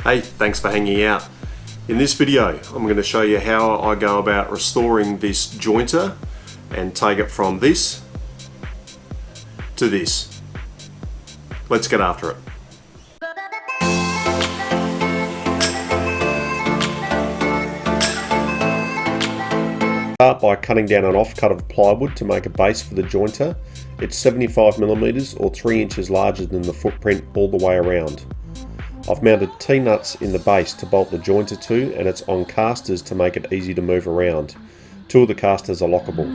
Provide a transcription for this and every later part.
Hey, thanks for hanging out. In this video, I'm going to show you how I go about restoring this jointer and take it from this to this. Let's get after it. Start by cutting down an offcut of plywood to make a base for the jointer. It's 75mm or 3 inches larger than the footprint all the way around. I've mounted T-nuts in the base to bolt the jointer to, and it's on casters to make it easy to move around. 2 of the casters are lockable.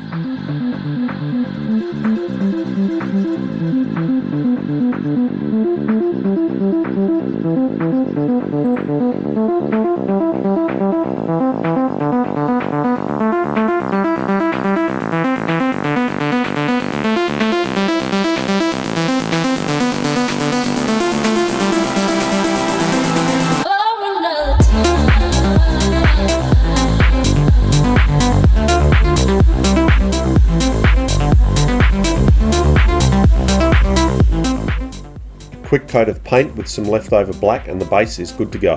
Quick coat of paint with some leftover black and the base is good to go.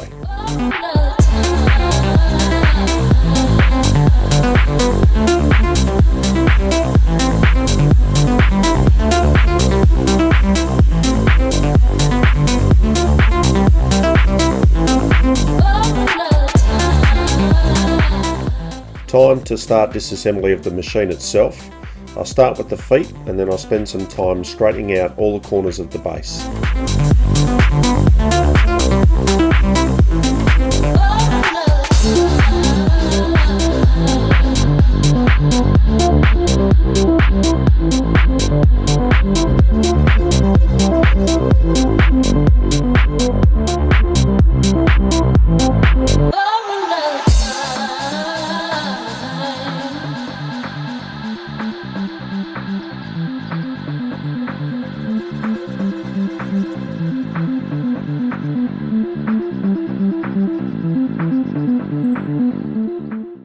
Time to start disassembly of the machine itself. I'll start with the feet and then I'll spend some time straightening out all the corners of the base.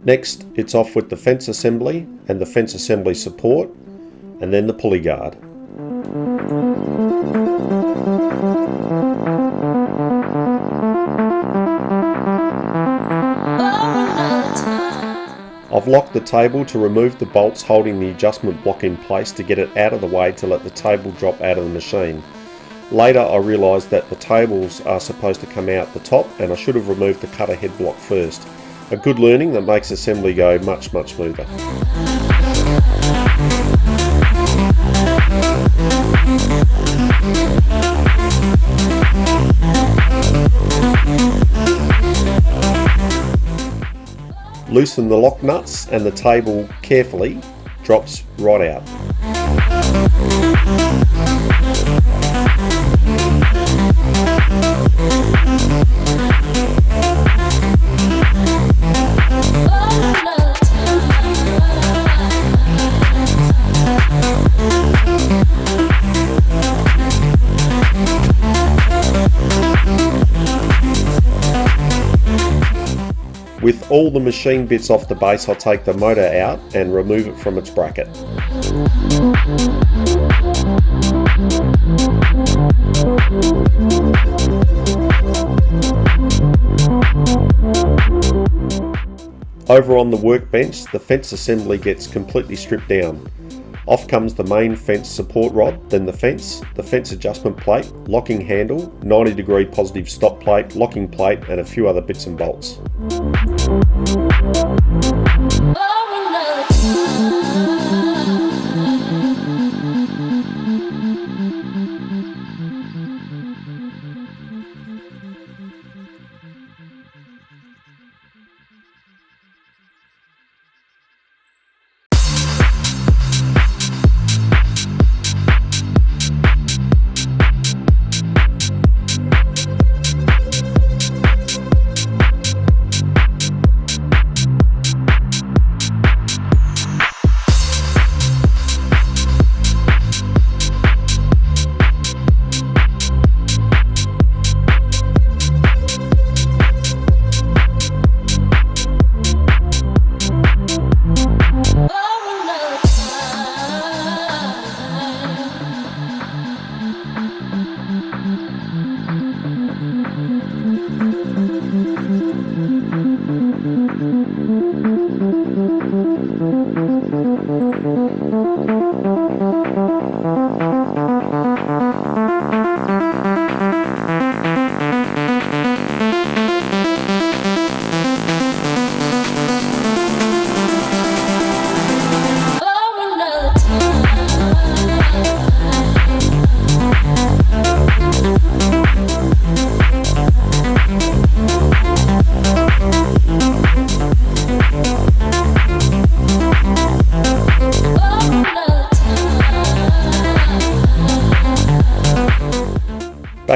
Next, it's off with the fence assembly and the fence assembly support, and then the pulley guard. I've locked the table to remove the bolts holding the adjustment block in place to get it out of the way to let the table drop out of the machine. Later I realised that the tables are supposed to come out the top and I should have removed the cutter head block first. A good learning that makes assembly go much smoother. Loosen the lock nuts and the table carefully drops right out. With all the machine bits off the base, I'll take the motor out and remove it from its bracket. Over on the workbench, the fence assembly gets completely stripped down. Off comes the main fence support rod, then the fence adjustment plate, locking handle, 90-degree positive stop plate, locking plate, and a few other bits and bolts.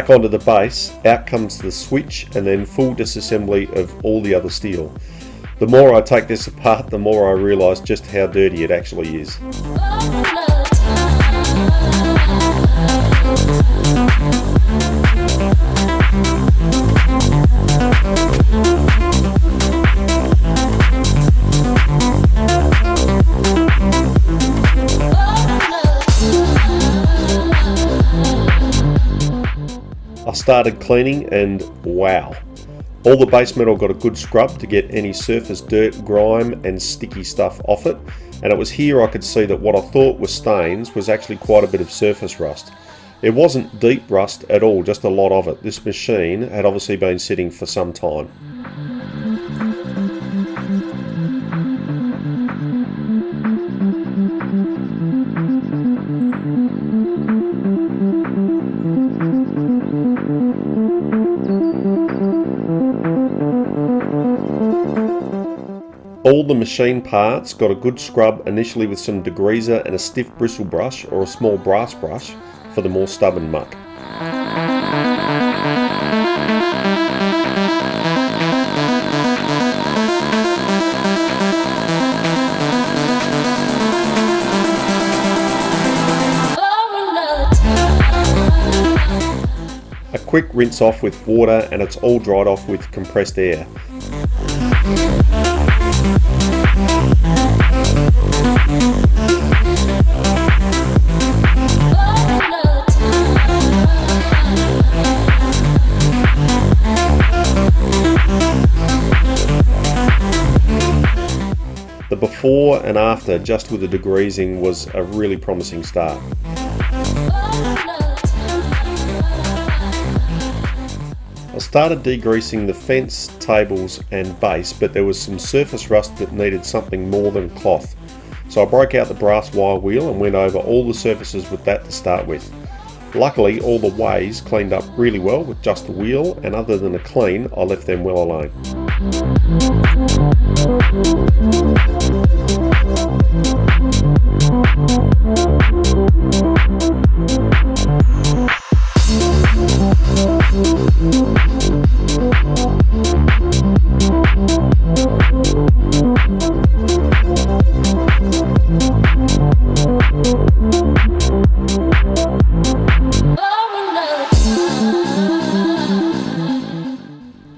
Back onto the base, out comes the switch and then full disassembly of all the other steel. The more I take this apart, the more I realise just how dirty it actually is. I started cleaning and wow, all the base metal got a good scrub to get any surface dirt, grime and sticky stuff off it, and it was here I could see that what I thought was stains was actually quite a bit of surface rust. It wasn't deep rust at all, just a lot of it. This machine had obviously been sitting for some time. All the machine parts got a good scrub initially with some degreaser and a stiff bristle brush or a small brass brush for the more stubborn muck. A quick rinse off with water and it's all dried off with compressed air. The before and after, just with the degreasing, was a really promising start. I started degreasing the fence, tables and base, but there was some surface rust that needed something more than cloth. So I broke out the brass wire wheel and went over all the surfaces with that to start with. Luckily all the ways cleaned up really well with just the wheel, and other than a clean, I left them well alone.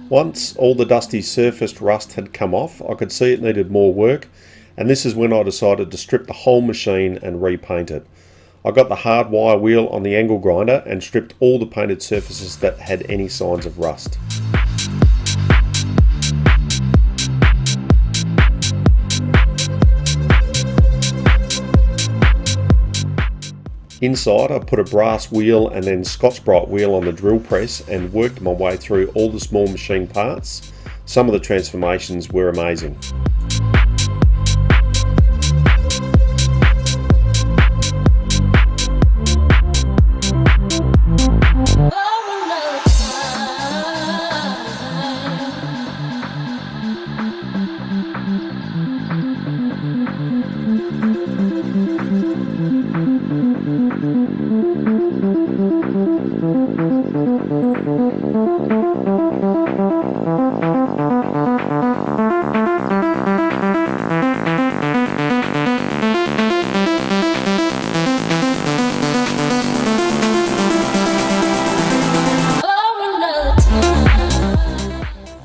Once all the dusty surfaced rust had come off, I could see it needed more work, and this is when I decided to strip the whole machine and repaint it. I got the hard wire wheel on the angle grinder and stripped all the painted surfaces that had any signs of rust. Inside I put a brass wheel and then Scotch-Brite wheel on the drill press and worked my way through all the small machine parts. Some of the transformations were amazing.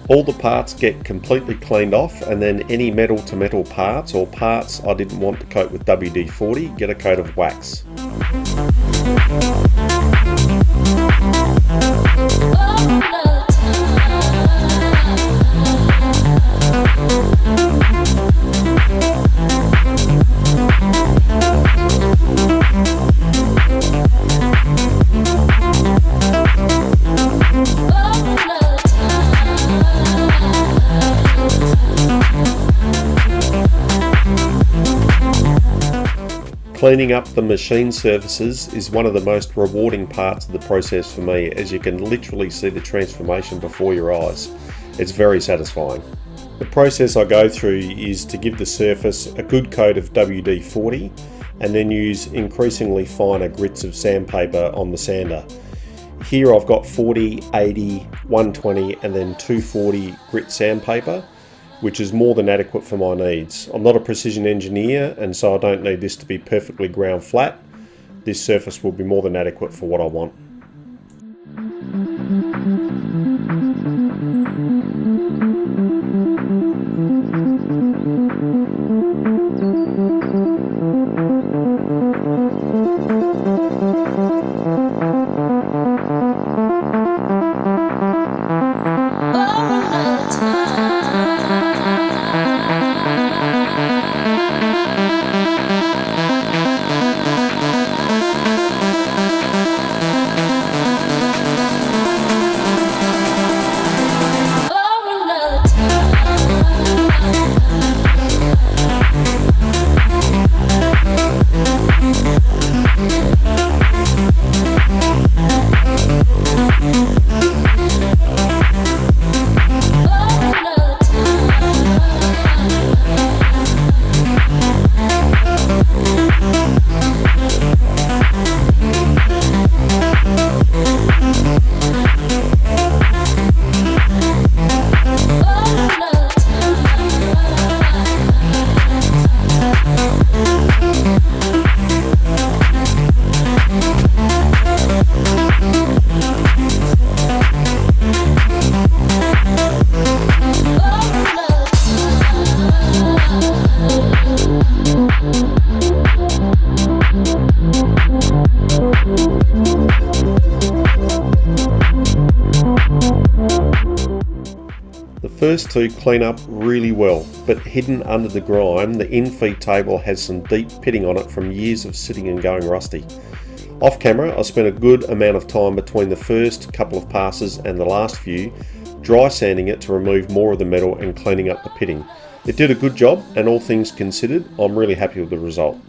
All the parts get completely cleaned off, and then any metal to metal parts or parts I didn't want to coat with WD-40 get a coat of wax. Cleaning up the machine surfaces is one of the most rewarding parts of the process for me, as you can literally see the transformation before your eyes. It's very satisfying. The process I go through is to give the surface a good coat of WD-40 and then use increasingly finer grits of sandpaper on the sander. Here I've got 40, 80, 120 and then 240 grit sandpaper, which is more than adequate for my needs. I'm not a precision engineer, and so I don't need this to be perfectly ground flat. This surface will be more than adequate for what I want. The first two clean up really well, but hidden under the grime, the in-feed table has some deep pitting on it from years of sitting and going rusty. Off camera, I spent a good amount of time between the first couple of passes and the last few, dry sanding it to remove more of the metal and cleaning up the pitting. It did a good job, and all things considered, I'm really happy with the result.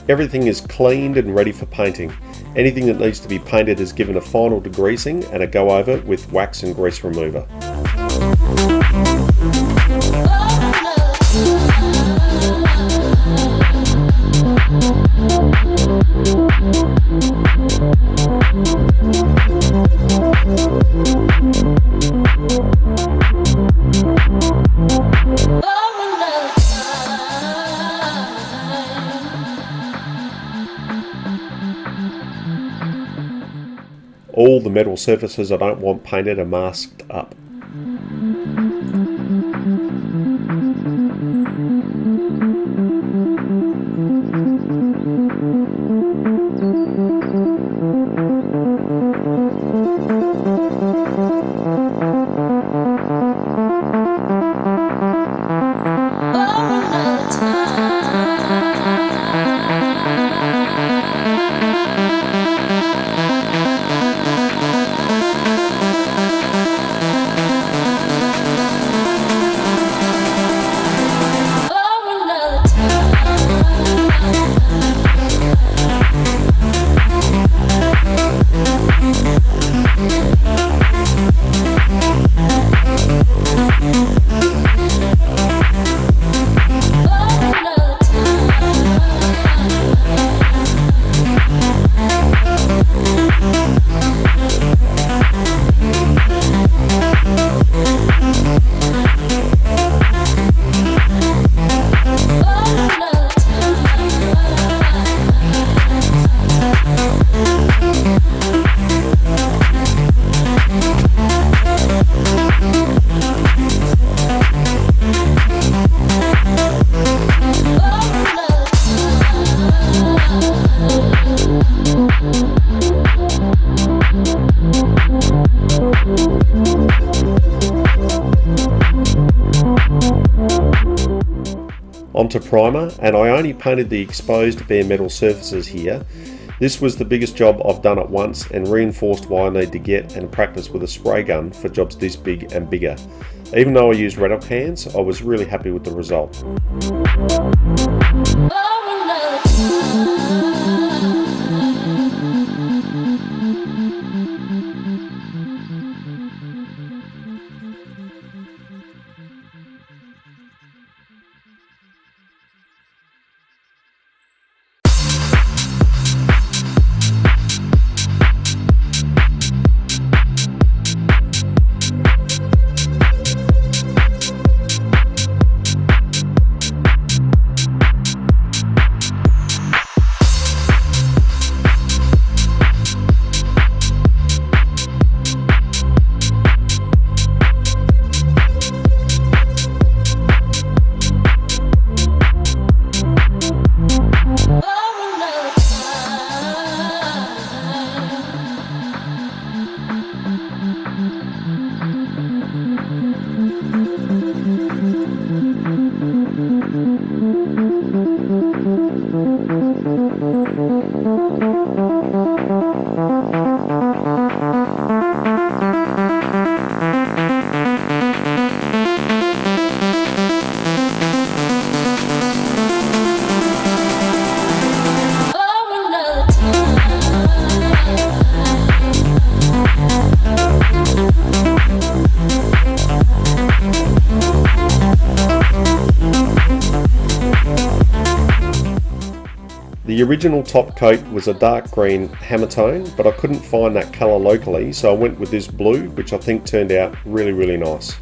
Everything is cleaned and ready for painting. Anything that needs to be painted is given a final degreasing and a go over with wax and grease remover. All the metal surfaces I don't want painted are masked up. Onto primer, and I only painted the exposed bare metal surfaces here. This was the biggest job I've done at once and reinforced why I need to get and practice with a spray gun for jobs this big and bigger. Even though I used rattle cans, I was really happy with the result. The original top coat was a dark green hammer tone, but I couldn't find that colour locally, so I went with this blue, which I think turned out really nice.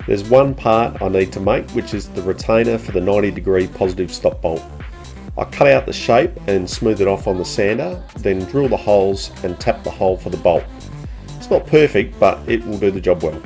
There's one part I need to make, which is the retainer for the 90-degree positive stop bolt. I cut out the shape and smooth it off on the sander, then drill the holes and tap the hole for the bolt. It's not perfect, but it will do the job well.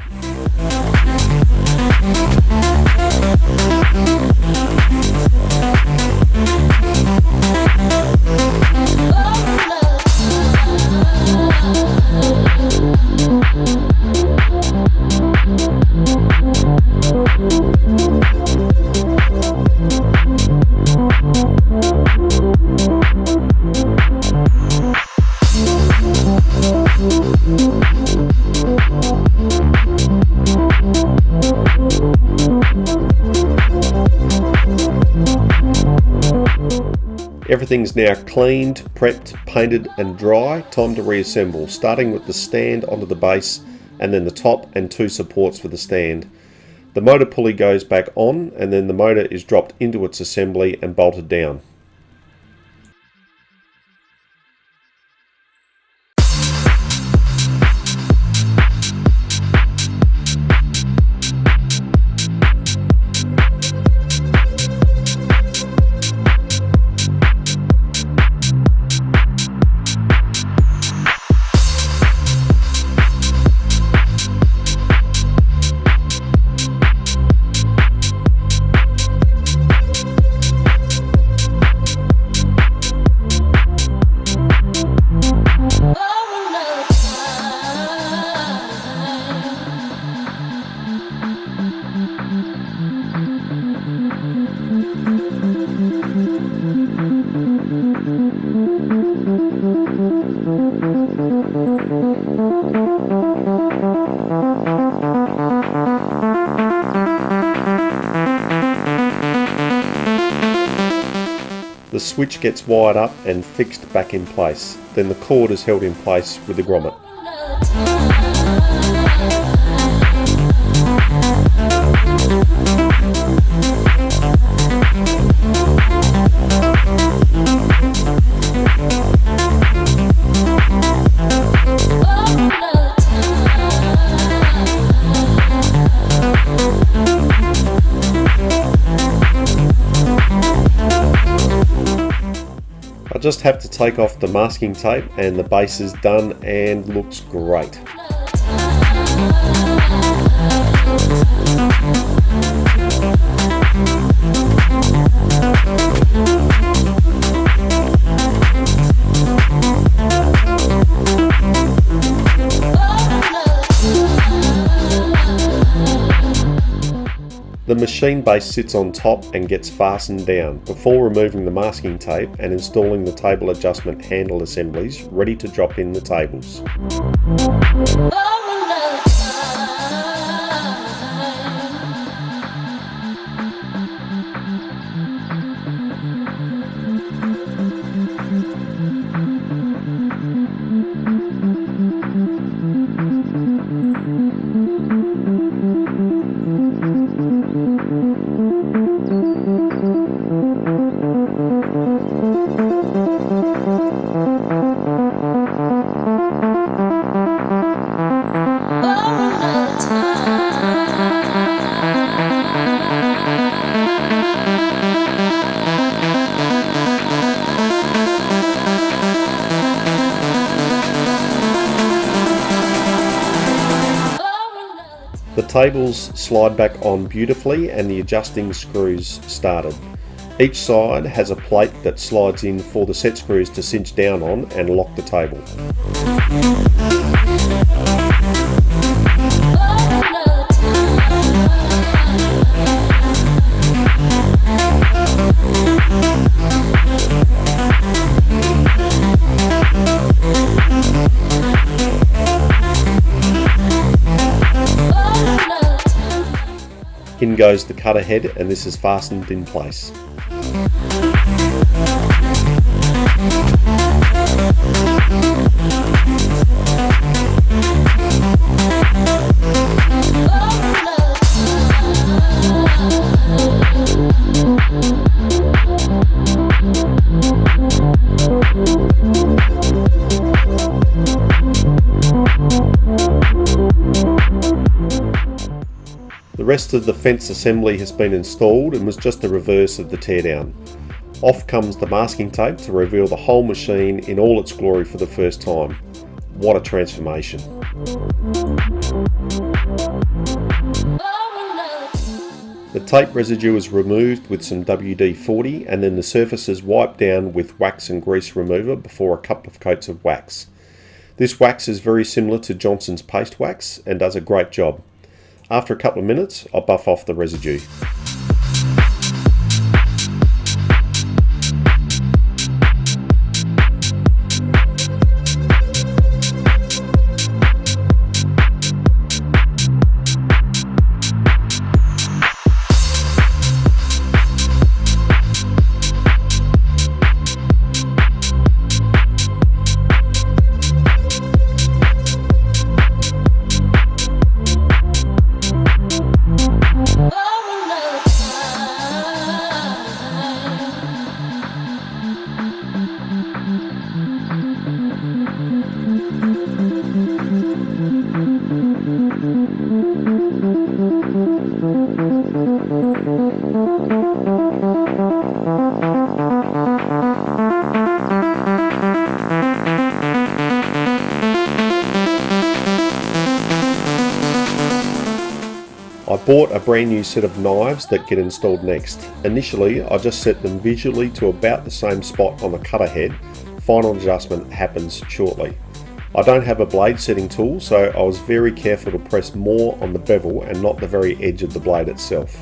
Everything's now cleaned, prepped, painted and dry. Time to reassemble, starting with the stand onto the base and then the top and two supports for the stand. The motor pulley goes back on and then the motor is dropped into its assembly and bolted down. switch gets wired up and fixed back in place. Then the cord is held in place with the grommet. I just have to take off the masking tape and the base is done and looks great. The machine base sits on top and gets fastened down before removing the masking tape and installing the table adjustment handle assemblies ready to drop in the tables. The tables slide back on beautifully and the adjusting screws started. Each side has a plate that slides in for the set screws to cinch down on and lock the table. In goes the cutter head and this is fastened in place. The rest of the fence assembly has been installed and was just the reverse of the teardown. Off comes the masking tape to reveal the whole machine in all its glory for the first time. What a transformation. The tape residue is removed with some WD-40 and then the surface is wiped down with wax and grease remover before a couple of coats of wax. This wax is very similar to Johnson's paste wax and does a great job. After a couple of minutes, I'll buff off the residue. I bought a brand new set of knives that get installed next. Initially, I just set them visually to about the same spot on the cutter head. Final adjustment happens shortly. I don't have a blade setting tool, so I was very careful to press more on the bevel and not the very edge of the blade itself.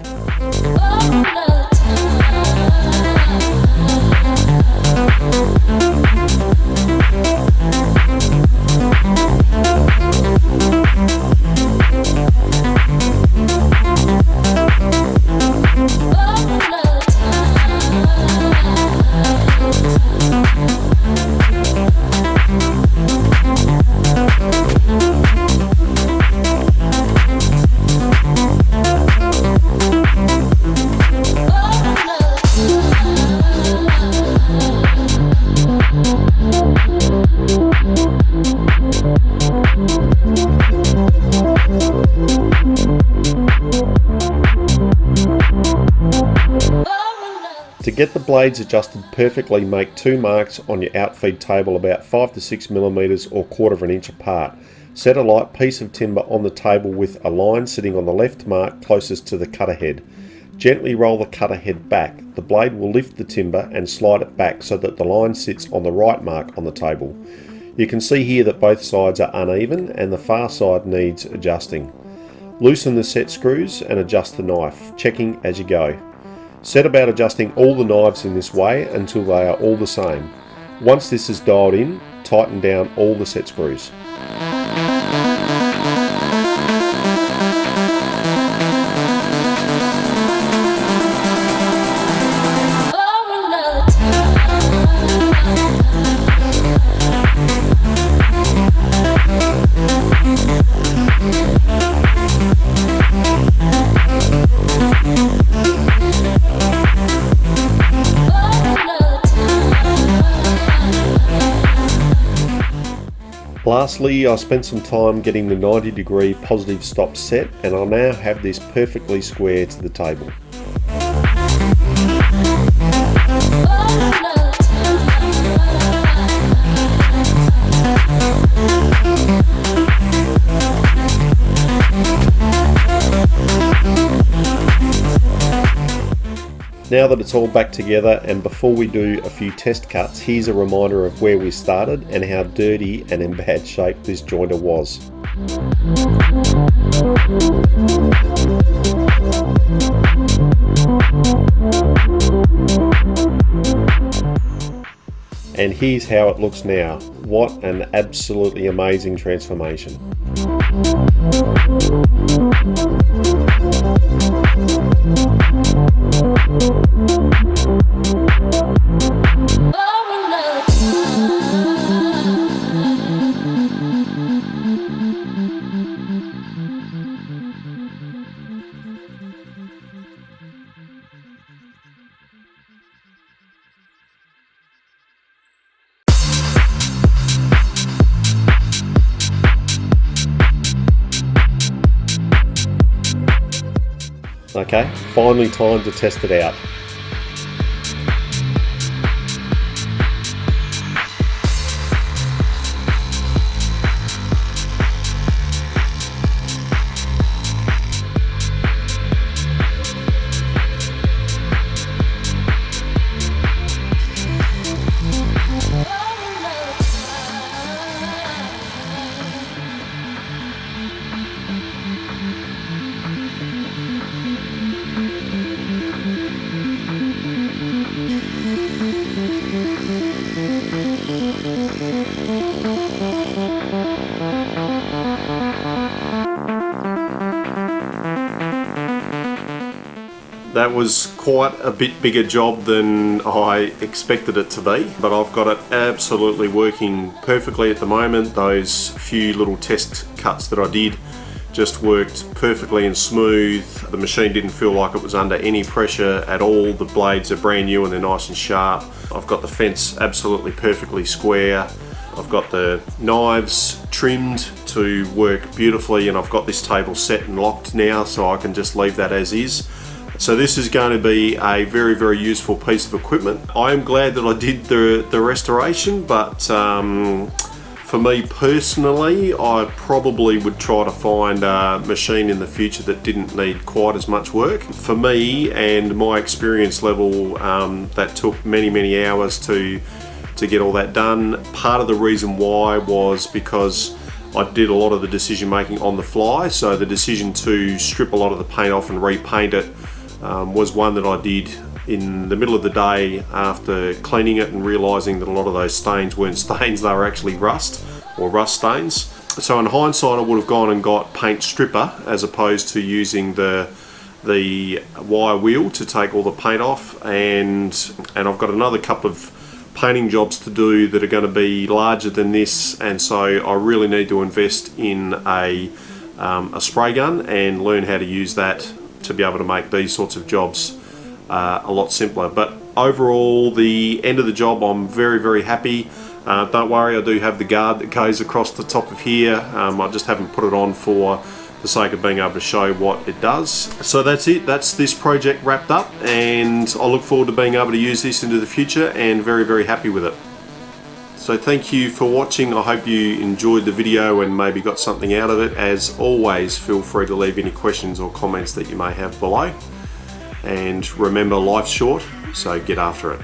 get the blades adjusted perfectly, make 2 marks on your outfeed table about 5 to 6 millimeters or 1/4 inch apart. Set a light piece of timber on the table with a line sitting on the left mark closest to the cutter head. Gently roll the cutter head back. The blade will lift the timber and slide it back so that the line sits on the right mark on the table. You can see here that both sides are uneven and the far side needs adjusting. Loosen the set screws and adjust the knife, checking as you go. Set about adjusting all the knives in this way until they are all the same. Once this is dialed in, tighten down all the set screws. Lastly, I spent some time getting the 90-degree positive stop set, and I now have this perfectly square to the table. Now that it's all back together, and before we do a few test cuts, here's a reminder of where we started and how dirty and in bad shape this jointer was. And here's how it looks now. What an absolutely amazing transformation. Okay, finally time to test it out. That was quite a bit bigger job than I expected it to be, but I've got it absolutely working perfectly at the moment. Those few little test cuts that I did just worked perfectly and smooth. The machine didn't feel like it was under any pressure at all. The blades are brand new and they're nice and sharp. I've got the fence absolutely perfectly square. I've got the knives trimmed to work beautifully, and I've got this table set and locked now, so I can just leave that as is. So this is going to be a very, very useful piece of equipment. I am glad that I did the restoration, but for me personally, I probably would try to find a machine in the future that didn't need quite as much work. For me and my experience level, that took many, many hours to get all that done. Part of the reason why was because I did a lot of the decision making on the fly, so the decision to strip a lot of the paint off and repaint it was one that I did in the middle of the day after cleaning it and realising that a lot of those stains weren't stains, they were actually rust or rust stains. So in hindsight, I would have gone and got paint stripper as opposed to using the wire wheel to take all the paint off, and I've got another couple of painting jobs to do that are going to be larger than this, and so I really need to invest in a spray gun and learn how to use that to be able to make these sorts of jobs a lot simpler. But overall, the end of the job, I'm very, very happy. Don't worry, I do have the guard that goes across the top of here. I just haven't put it on for the sake of being able to show what it does. So that's it, that's this project wrapped up, and I look forward to being able to use this into the future, and very, very happy with it. So thank you for watching. I hope you enjoyed the video and maybe got something out of it. As always, feel free to leave any questions or comments that you may have below. And remember, life's short, so get after it.